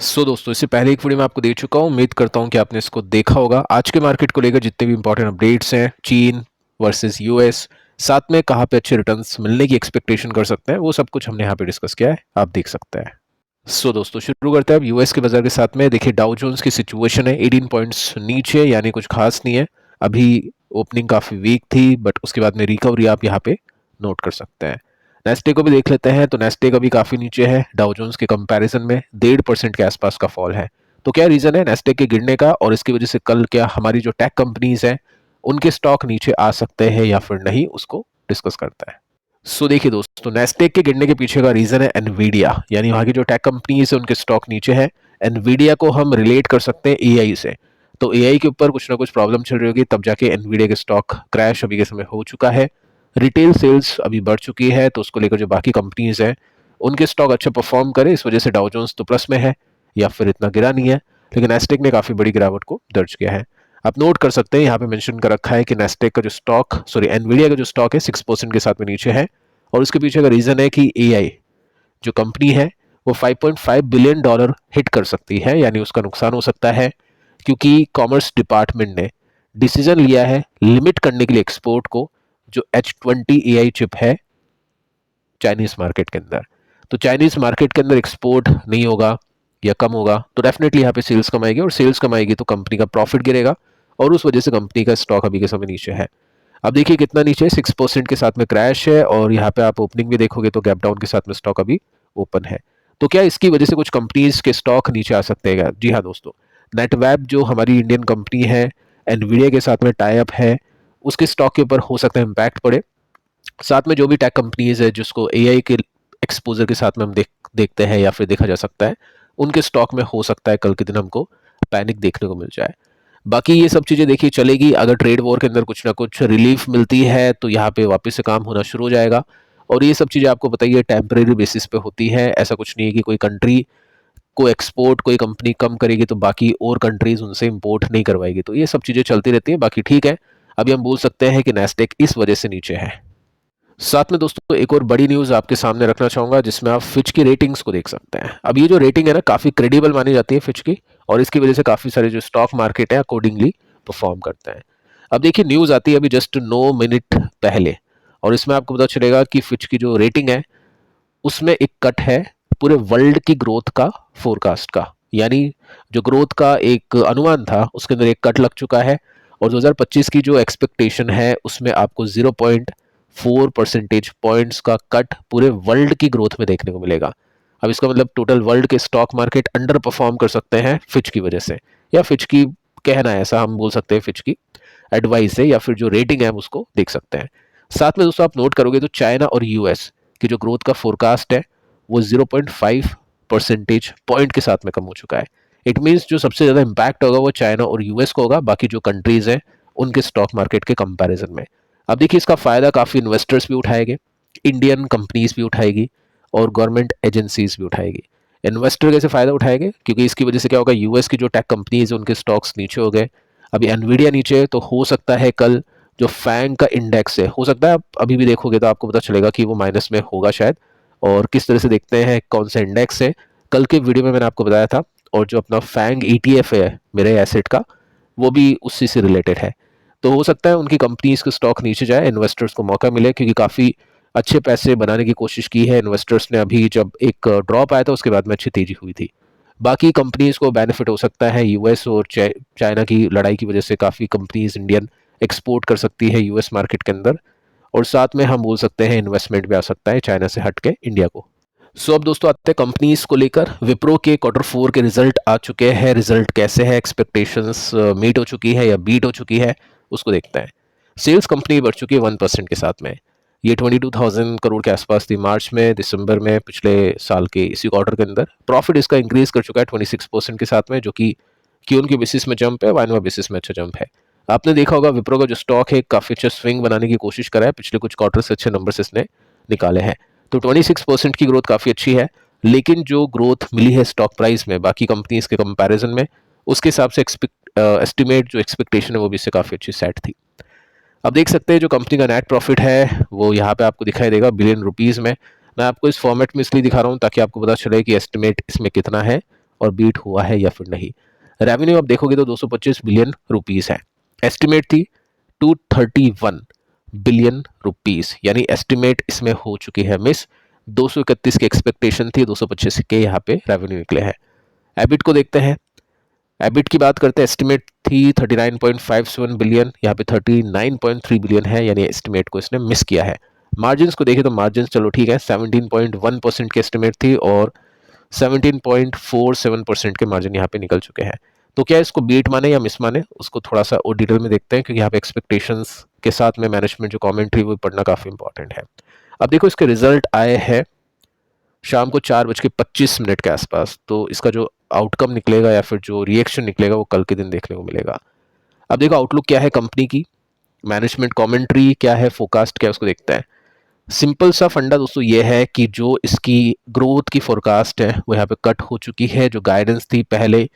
दोस्तों, इससे पहले एक वीडियो मैं आपको दे चुका हूँ। उम्मीद करता हूँ कि आपने इसको देखा होगा। आज के मार्केट को लेकर जितने भी इंपॉर्टेंट अपडेट्स हैं, चीन वर्सेस यूएस, साथ में कहाँ पे अच्छे रिटर्न्स मिलने की एक्सपेक्टेशन कर सकते हैं, वो सब कुछ हमने यहाँ पे डिस्कस किया है, आप देख सकते हैं। दोस्तों, शुरू करते हैं अब यूएस के बाजार के साथ में। देखिए, डाउ जोन्स की सिचुएशन है 18 पॉइंट्स नीचे, यानी कुछ खास नहीं है। अभी ओपनिंग काफ़ी वीक थी, बट उसके बाद में रिकवरी आप यहाँ पे नोट कर सकते हैं। नेस्टे को भी देख लेते हैं, तो नेस्टे का भी काफ़ी नीचे है डाउ जोन्स के कंपैरिजन में, 1.5% के आसपास का फॉल है। तो क्या रीज़न है नेस्टे के गिरने का, और इसकी वजह से कल क्या हमारी जो टेक कंपनीज हैं उनके स्टॉक नीचे आ सकते हैं या फिर नहीं, उसको डिस्कस करते हैं। देखिए दोस्तों, नेस्टेक के गिरने के पीछे का रीजन है एनवीडिया, यानी वहाँ की जो टेक कंपनीज है उनके स्टॉक नीचे है। एनवीडिया को हम रिलेट कर सकते हैं एआई से, तो एआई के ऊपर कुछ ना कुछ प्रॉब्लम चल रही होगी, तब जाके एनवीडिया के स्टॉक क्रैश अभी के समय हो चुका है। रिटेल सेल्स अभी बढ़ चुकी है, तो उसको लेकर जो बाकी कंपनीज हैं उनके स्टॉक अच्छा परफॉर्म करे, इस वजह से डाउ जोन्स तो प्लस में है या फिर इतना गिरा नहीं है, लेकिन नेस्टेक ने काफ़ी बड़ी गिरावट को दर्ज किया है। आप नोट कर सकते हैं, यहाँ पे मेंशन कर रखा है कि नेस्टेक का जो स्टॉक, सॉरी एनवीडिया का जो स्टॉक है 6% के साथ में नीचे है, और उसके पीछे का रीजन है कि एआई जो कंपनी है वो 5.5 बिलियन डॉलर हिट कर सकती है, यानी उसका नुकसान हो सकता है, क्योंकि कॉमर्स डिपार्टमेंट ने डिसीजन लिया है लिमिट करने के लिए एक्सपोर्ट को, जो H20 एआई चिप है चाइनीज मार्केट के अंदर। तो चाइनीज मार्केट के अंदर एक्सपोर्ट नहीं होगा या कम होगा, तो डेफिनेटली यहाँ पे सेल्स कमाएगी, और सेल्स कमाएगी तो कंपनी का प्रॉफिट गिरेगा, और उस वजह से कंपनी का स्टॉक अभी के समय नीचे है। अब देखिए कितना नीचे, 6% के साथ में क्रैश है, और यहाँ पे आप ओपनिंग भी देखोगे तो गैप डाउन के साथ में स्टॉक अभी ओपन है। तो क्या इसकी वजह से कुछ कंपनीज के स्टॉक नीचे आ सकते हैं? जी हाँ दोस्तों, नेटवेब जो हमारी इंडियन कंपनी है, एनवीडिया के साथ में टाई अप है, उसके स्टॉक के ऊपर हो सकता है इम्पैक्ट पड़े। साथ में जो भी टेक कंपनीज है जिसको एआई के एक्सपोजर के साथ में हम देखते हैं या फिर देखा जा सकता है, उनके स्टॉक में हो सकता है कल के दिन हमको पैनिक देखने को मिल जाए। बाकी ये सब चीज़ें देखिए चलेगी, अगर ट्रेड वॉर के अंदर कुछ ना कुछ रिलीफ मिलती है तो यहाँ पे वापस से काम होना शुरू हो जाएगा, और ये सब चीज़ें आपको बताइए टेम्परेरी बेसिस पे होती है। ऐसा कुछ नहीं है कि कोई कंट्री को एक्सपोर्ट कोई कंपनी कम करेगी तो बाकी और कंट्रीज उनसे इंपोर्ट नहीं करवाएगी, तो ये सब चीज़ें चलती रहती हैं। बाकी ठीक है, अभी हम बोल सकते हैं कि नेस्टेक इस वजह से नीचे है। साथ में दोस्तों एक और बड़ी न्यूज़ आपके सामने रखना चाहूँगा, जिसमें आप फिच की रेटिंग्स को देख सकते हैं। अब ये जो रेटिंग है ना, काफ़ी क्रेडिबल मानी जाती है फिच की, और इसकी वजह से काफ़ी सारे जो स्टॉक मार्केट है अकॉर्डिंगली परफॉर्म करते हैं। अब देखिए न्यूज़ आती है अभी जस्ट 9 मिनट पहले, और इसमें आपको पता चलेगा कि फिच की जो रेटिंग है उसमें एक कट है पूरे वर्ल्ड की ग्रोथ का फोरकास्ट का, यानी जो ग्रोथ का एक अनुमान था उसके अंदर एक कट लग चुका है, और 2025 की जो एक्सपेक्टेशन है उसमें आपको 0.4 परसेंटेज पॉइंट्स का कट पूरे वर्ल्ड की ग्रोथ में देखने को मिलेगा। अब इसका मतलब टोटल वर्ल्ड के स्टॉक मार्केट अंडर परफॉर्म कर सकते हैं फिच की वजह से, या फिच की कहना है ऐसा, हम बोल सकते हैं फिच की एडवाइस है, या फिर जो रेटिंग है हम उसको देख सकते हैं। साथ में दोस्तों आप नोट करोगे तो चाइना और यूएस की जो ग्रोथ का फोरकास्ट है वो 0.5 परसेंटेज पॉइंट के साथ में कम हो चुका है। इट मीन्स जो सबसे ज़्यादा इम्पैक्ट होगा वो चाइना और यूएस को होगा, बाकी जो कंट्रीज़ हैं उनके स्टॉक मार्केट के कंपैरिजन में। अब देखिए इसका फ़ायदा काफ़ी इन्वेस्टर्स भी उठाएंगे, इंडियन कंपनीज भी उठाएगी, और गवर्नमेंट एजेंसीज भी उठाएगी। इन्वेस्टर कैसे फ़ायदा उठाएंगे, क्योंकि इसकी वजह से क्या होगा, यूएस की जो टेक कंपनीज है उनके स्टॉक्स नीचे हो गए। अभी एनवीडिया नीचे है, तो हो सकता है कल जो फैंग का इंडेक्स है, हो सकता है आप अभी भी देखोगे तो आपको पता चलेगा कि वो माइनस में होगा शायद। और किस तरह से देखते हैं, कौन सा इंडेक्स है, कल के वीडियो में मैंने आपको बताया था। और जो अपना फैंग ईटीएफ है मेरे एसेट का, वो भी उसी से रिलेटेड है। तो हो सकता है उनकी कंपनीज के स्टॉक नीचे जाए, इन्वेस्टर्स को मौका मिले, क्योंकि काफ़ी अच्छे पैसे बनाने की कोशिश की है इन्वेस्टर्स ने। अभी जब एक ड्रॉप आया था उसके बाद में अच्छी तेजी हुई थी। बाकी कंपनीज को बेनिफिट हो सकता है, यूएस और चाइना की लड़ाई की वजह से काफ़ी कंपनीज इंडियन एक्सपोर्ट कर सकती है यूएस मार्केट के अंदर, और साथ में हम बोल सकते हैं इन्वेस्टमेंट भी आ सकता है चाइना से हट के इंडिया को। अब दोस्तों आते हैं कंपनीज को लेकर। विप्रो के Q4 के रिजल्ट आ चुके हैं, रिजल्ट कैसे है, एक्सपेक्टेशंस मीट हो चुकी है या बीट हो चुकी है, उसको देखते हैं। सेल्स कंपनी बढ़ चुकी है 1% के साथ में, ये 22,000 करोड़ के आसपास थी मार्च में, दिसंबर में पिछले साल के इसी क्वार्टर के अंदर। प्रॉफिट इसका इंक्रीज कर चुका है 26% के साथ में, जो कि क्यून की बेसिस में जंप है, वाइनवा बेसिस में अच्छा जंप है। आपने देखा होगा विप्रो का जो स्टॉक है काफ़ी अच्छा स्विंग बनाने की कोशिश करा है, पिछले कुछ क्वार्टर से अच्छे नंबर इसने निकाले हैं। तो 26% की ग्रोथ काफ़ी अच्छी है, लेकिन जो ग्रोथ मिली है स्टॉक प्राइस में बाकी कंपनीज के कंपैरिजन में, उसके हिसाब से एस्टिमेट जो एक्सपेक्टेशन है वो भी इससे काफ़ी अच्छी सेट थी। अब देख सकते हैं जो कंपनी का नेट प्रॉफिट है वो यहाँ पे आपको दिखाई देगा बिलियन रुपीज़ में। मैं आपको इस फॉर्मेट में इसलिए दिखा रहा हूँ ताकि आपको पता चले कि एस्टिमेट इसमें कितना है और बीट हुआ है या फिर नहीं। रेवेन्यू आप देखोगे तो 225 बिलियन रुपीस है, एस्टिमेट थी 231 बिलियन रुपीस, यानी एस्टिमेट इसमें हो चुकी है मिस। 231 की एक्सपेक्टेशन थी, 225 के यहाँ पे रेवेन्यू निकले हैं। एबिट को देखते हैं, एबिट की बात करते हैं, एस्टिमेट थी 39.57 बिलियन, यहाँ पे 39.3 बिलियन है, यानी एस्टिमेट को इसने मिस किया है। मार्जिन्स को देखें तो मार्जिन्स चलो ठीक है, 17.1% की एस्टिमेट थी और 17.47% के मार्जिन यहाँ पे निकल चुके हैं। तो क्या इसको बीट माने या मिस माने, उसको थोड़ा सा और डिटेल में देखते हैं, क्योंकि यहाँ पे एक्सपेक्टेशंस के साथ में मैनेजमेंट जो कमेंट्री वो पढ़ना काफ़ी इंपॉर्टेंट है। अब देखो इसके रिजल्ट आए हैं शाम को 4:25 के आसपास, तो इसका जो आउटकम निकलेगा या फिर जो रिएक्शन निकलेगा वो कल के दिन देखने को मिलेगा। अब देखो आउटलुक क्या है कंपनी की, मैनेजमेंट कमेंट्री क्या है, फोरकास्ट क्या है, उसको देखते हैं। सिंपल सा फंडा दोस्तों ये है कि जो इसकी ग्रोथ की फोरकास्ट है वो यहाँ पे कट हो चुकी है। जो गाइडेंस थी पहले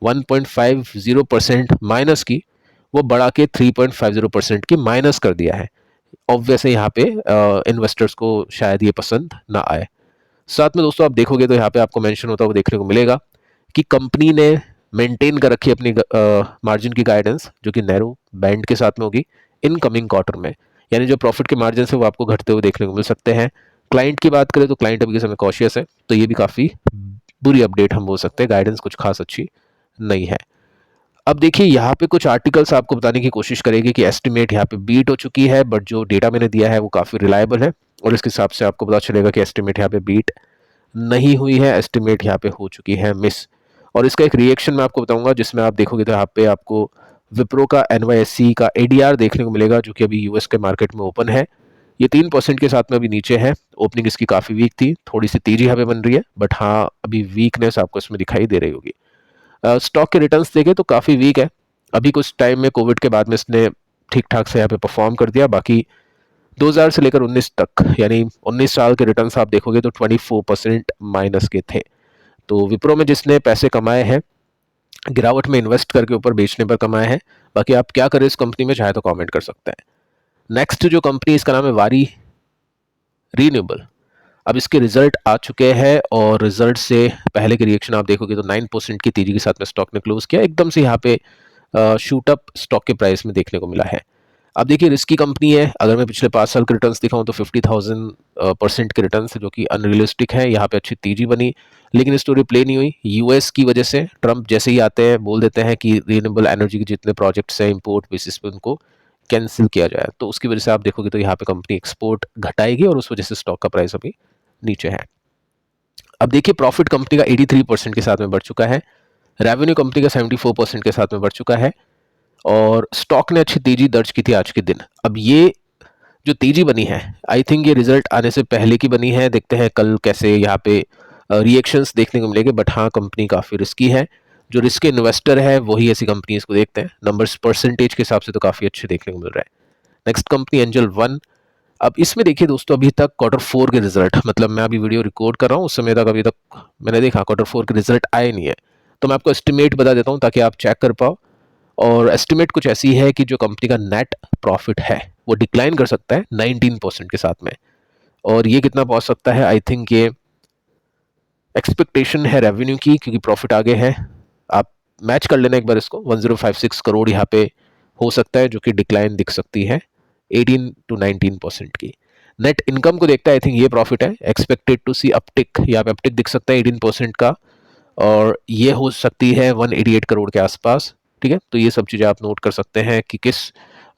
1.50% माइनस की, वो बढ़ा के 3.50% की माइनस कर दिया है। ऑब्वियसली यहाँ पे इन्वेस्टर्स को शायद ये पसंद ना आए। साथ में दोस्तों आप देखोगे तो यहाँ पे आपको मेंशन होता हुआ देखने को मिलेगा कि कंपनी ने मेंटेन कर रखी अपनी मार्जिन की गाइडेंस, जो कि नैरो बैंड के साथ में होगी इन कमिंग क्वार्टर में, यानी जो प्रॉफिट के मार्जिन है वो आपको घटते हुए देखने को मिल सकते हैं। क्लाइंट की बात करें तो क्लाइंट अभी के समय कॉशियस है, तो ये भी काफ़ी बुरी अपडेट हम बोल सकते हैं, गाइडेंस कुछ खास अच्छी नहीं है। अब देखिए यहाँ पे कुछ आर्टिकल्स आपको बताने की कोशिश करेगी कि एस्टिमेट यहाँ पे बीट हो चुकी है, बट जो डेटा मैंने दिया है वो काफ़ी रिलायबल है और इसके हिसाब से आपको पता चलेगा कि एस्टिमेट यहाँ पे बीट नहीं हुई है, एस्टिमेट यहाँ पे हो चुकी है मिस। और इसका एक रिएक्शन मैं आपको बताऊंगा, जिसमें आप देखोगे तो यहाँ पे आपको विप्रो का NYSE का ADR देखने को मिलेगा, जो कि अभी यूएस के मार्केट में ओपन है। ये 3% के साथ में अभी नीचे है, ओपनिंग इसकी काफ़ी वीक थी, थोड़ी सी तेजी यहाँ पे बन रही है, बट हाँ अभी वीकनेस आपको इसमें दिखाई दे रही होगी। स्टॉक के रिटर्न्स देखें तो काफ़ी वीक है, अभी कुछ टाइम में कोविड के बाद में इसने ठीक ठाक से यहाँ पे परफॉर्म कर दिया। बाकी 2000 से लेकर 19 तक, यानी 19 साल के रिटर्न्स आप देखोगे तो 24% माइनस के थे। तो विप्रो में जिसने पैसे कमाए हैं गिरावट में इन्वेस्ट करके ऊपर बेचने पर कमाए हैं। बाकी आप क्या करें इस कंपनी में चाहे तो कमेंट कर सकते हैं। नेक्स्ट जो कंपनी इसका नाम है वारी रीन्यूएबल। अब इसके रिजल्ट आ चुके हैं और रिजल्ट से पहले के रिएक्शन आप देखोगे तो 9% की तेजी के साथ में स्टॉक ने क्लोज किया, एकदम से यहाँ पे शूट अप स्टॉक के प्राइस में देखने को मिला है। अब देखिए रिस्की कंपनी है, अगर मैं पिछले 5 साल के रिटर्न्स दिखाऊं तो 50,000% के रिटर्न्स, जो कि अनरियलिस्टिक है। यहाँ पे अच्छी तेजी बनी, लेकिन स्टोरी प्ले नहीं हुई यूएस की वजह से। ट्रंप जैसे ही आते हैं बोल देते हैं कि रिन्यूएबल एनर्जी के जितने प्रोजेक्ट्स हैं इंपोर्ट बेसिस पे उनको कैंसिल किया जाए, तो उसकी वजह से आप देखोगे तो यहाँ पे कंपनी एक्सपोर्ट घटाएगी और उस वजह से स्टॉक का प्राइस अभी नीचे है। अब देखिए प्रॉफिट कंपनी का 83% के साथ में बढ़ चुका है, रेवेन्यू कंपनी का 74% के साथ में बढ़ चुका है और स्टॉक ने अच्छी तेजी दर्ज की थी आज के दिन। अब ये जो तेजी बनी है आई थिंक ये रिजल्ट आने से पहले की बनी है, देखते हैं कल कैसे यहाँ पे रिएक्शंस देखने को मिलेंगे। बट हाँ कंपनी काफ़ी रिस्की है, जो रिस्क इन्वेस्टर है वही ऐसी कंपनीज को देखते हैं। नंबर्स परसेंटेज के हिसाब से तो काफ़ी अच्छे देखने को मिल रहा है। Next company angel one. अब इसमें देखिए दोस्तों अभी तक Q4 के रिजल्ट, मतलब मैं अभी वीडियो रिकॉर्ड कर रहा हूँ उस समय तक अभी तक मैंने देखा Q4 के रिजल्ट आए नहीं है, तो मैं आपको एस्टिमेट बता देता हूँ ताकि आप चेक कर पाओ। और एस्टिमेट कुछ ऐसी है कि जो कंपनी का नेट प्रॉफिट है वो डिक्लाइन कर सकता है 19% के साथ में, और ये कितना पहुंच सकता है आई थिंक ये एक्सपेक्टेशन है रेवेन्यू की, क्योंकि प्रॉफिट आगे है। आप मैच कर लेना एक बार इसको, 1056 करोड़ यहाँ पे हो सकता है, जो कि डिक्लाइन दिख सकती है 18 to 19% की। नेट इनकम को देखता है, आई थिंक ये प्रॉफिट है, एक्सपेक्टेड टू सी अपटिक, यहाँ पे अपटिक दिख सकता है 18% का, और ये हो सकती है 188 करोड़ के आसपास। ठीक है, तो ये सब चीज़ें आप नोट कर सकते हैं कि किस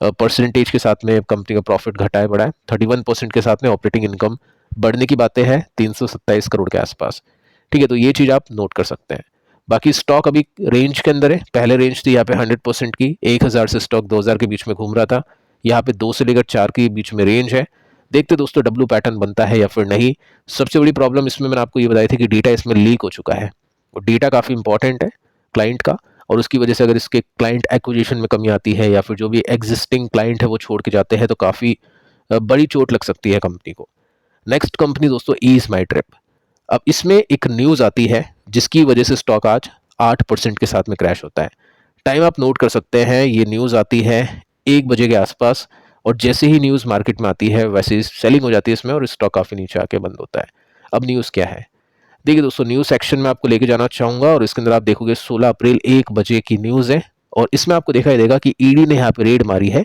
परसेंटेज के साथ में कंपनी का प्रॉफिट घटा है बढ़ा है। 31% के साथ में ऑपरेटिंग इनकम बढ़ने की बातें हैं 327 करोड़ के आसपास। ठीक है, तो ये चीज़ आप नोट कर सकते हैं। बाकी स्टॉक अभी रेंज के अंदर है, पहले रेंज थी यहाँ पे 100% की, 1000 से स्टॉक 2000 के बीच में घूम रहा था, यहाँ पे 2 से लेकर 4 के बीच में रेंज है। देखते दोस्तों डब्ल्यू पैटर्न बनता है या फिर नहीं। सबसे बड़ी प्रॉब्लम इसमें मैंने आपको ये बताई थी कि डेटा इसमें लीक हो चुका है, और डेटा काफ़ी इंपॉर्टेंट है क्लाइंट का, और उसकी वजह से अगर इसके क्लाइंट एक्विजिशन में कमी आती है या फिर जो भी एग्जिस्टिंग क्लाइंट है वो छोड़ के जाते हैं तो काफ़ी बड़ी चोट लग सकती है कंपनी को। नेक्स्ट कंपनी दोस्तों इज माई ट्रिप। अब इसमें एक न्यूज़ आती है जिसकी वजह से स्टॉक आज 8% के साथ में क्रैश होता है। टाइम आप नोट कर सकते हैं, ये न्यूज़ आती है 1 बजे के आसपास, और जैसे ही न्यूज़ मार्केट में आती है वैसे ही सेलिंग हो जाती है इसमें और स्टॉक काफ़ी नीचे आके बंद होता है। अब न्यूज़ क्या है, देखिए दोस्तों, न्यूज़ सेक्शन में आपको लेके जाना चाहूँगा और इसके अंदर आप देखोगे 16 अप्रैल 1 बजे की न्यूज़ है और इसमें आपको दिखाई देगा कि ईडी ने यहाँ पे रेड मारी है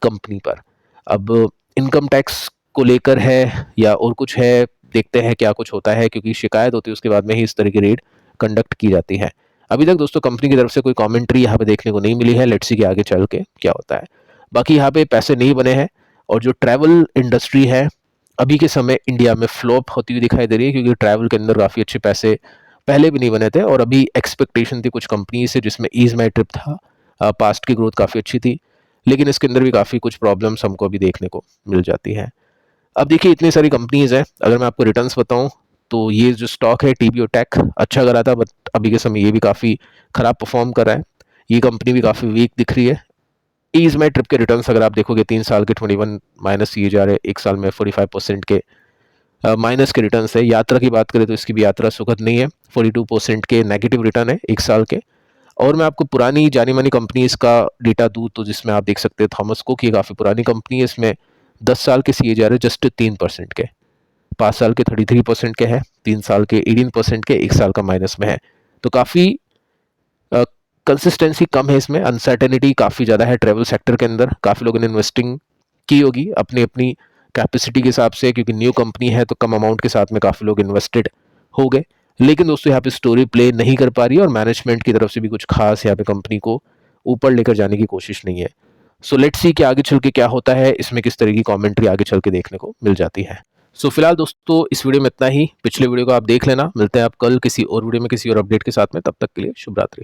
कंपनी पर। अब इनकम टैक्स को लेकर है या और कुछ है, देखते हैं क्या कुछ होता है, क्योंकि शिकायत होती है उसके बाद में ही इस तरह की रेड कंडक्ट की जाती है। अभी तक दोस्तों कंपनी की तरफ से कोई कमेंट्री यहाँ पे देखने को नहीं मिली है, लेट्स सी कि आगे चल के क्या होता है। बाकी यहाँ पे पैसे नहीं बने हैं और जो ट्रैवल इंडस्ट्री है अभी के समय इंडिया में फ्लॉप होती हुई दिखाई दे रही है, क्योंकि ट्रैवल के अंदर काफ़ी अच्छे पैसे पहले भी नहीं बने थे और अभी एक्सपेक्टेशन थी कुछ कंपनी से, जिसमें ईज माई ट्रिप था, पास्ट की ग्रोथ काफ़ी अच्छी थी, लेकिन इसके अंदर भी काफ़ी कुछ प्रॉब्लम्स हमको अभी देखने को मिल जाती है। अब देखिए इतनी सारी कंपनीज हैं, अगर मैं आपको रिटर्न्स बताऊं तो ये जो स्टॉक है टीबीओ टेक अच्छा करा था, बट अभी के समय ये भी काफ़ी खराब परफॉर्म कर रहा है। ये कंपनी भी काफ़ी वीक दिख रही है। ईज माई ट्रिप के रिटर्न्स अगर आप देखोगे 3 साल के 21 माइनस किए जा रहे हैं, 1 साल में 45% के माइनस के रिटर्न है। यात्रा की बात करें तो इसकी भी यात्रा सुखद नहीं है, 42% के नेगेटिव रिटर्न है 1 साल के। और मैं आपको पुरानी जानी मानी कंपनीज का डेटा दूँ तो जिसमें आप देख सकते हैं थॉमस कुक, ये काफ़ी पुरानी कंपनी है, इसमें 10 साल के सीए जा रहे हैं जस्ट 3% के, 5 साल के 33% के हैं, 3 साल के 18% के, 1 साल का माइनस में है। तो काफ़ी कंसिस्टेंसी कम है इसमें, अनसर्टेनिटी काफ़ी ज़्यादा है ट्रेवल सेक्टर के अंदर। काफ़ी लोगों ने इन्वेस्टिंग की होगी अपनी अपनी कैपेसिटी के हिसाब से, क्योंकि न्यू कंपनी है तो कम अमाउंट के साथ में काफ़ी लोग इन्वेस्टेड हो गए। लेकिन दोस्तों यहाँ पे स्टोरी प्ले नहीं कर पा रही है और मैनेजमेंट की तरफ से भी कुछ खास यहाँ पे कंपनी को ऊपर लेकर जाने की कोशिश नहीं है। सो लेट्स सी कि आगे चल के क्या होता है, इसमें किस तरह की कमेंट्री आगे चल के देखने को मिल जाती है। सो फिलहाल दोस्तों इस वीडियो में इतना ही। पिछले वीडियो को आप देख लेना। मिलते हैं आप कल किसी और वीडियो में किसी और अपडेट के साथ में। तब तक के लिए शुभ रात्रि।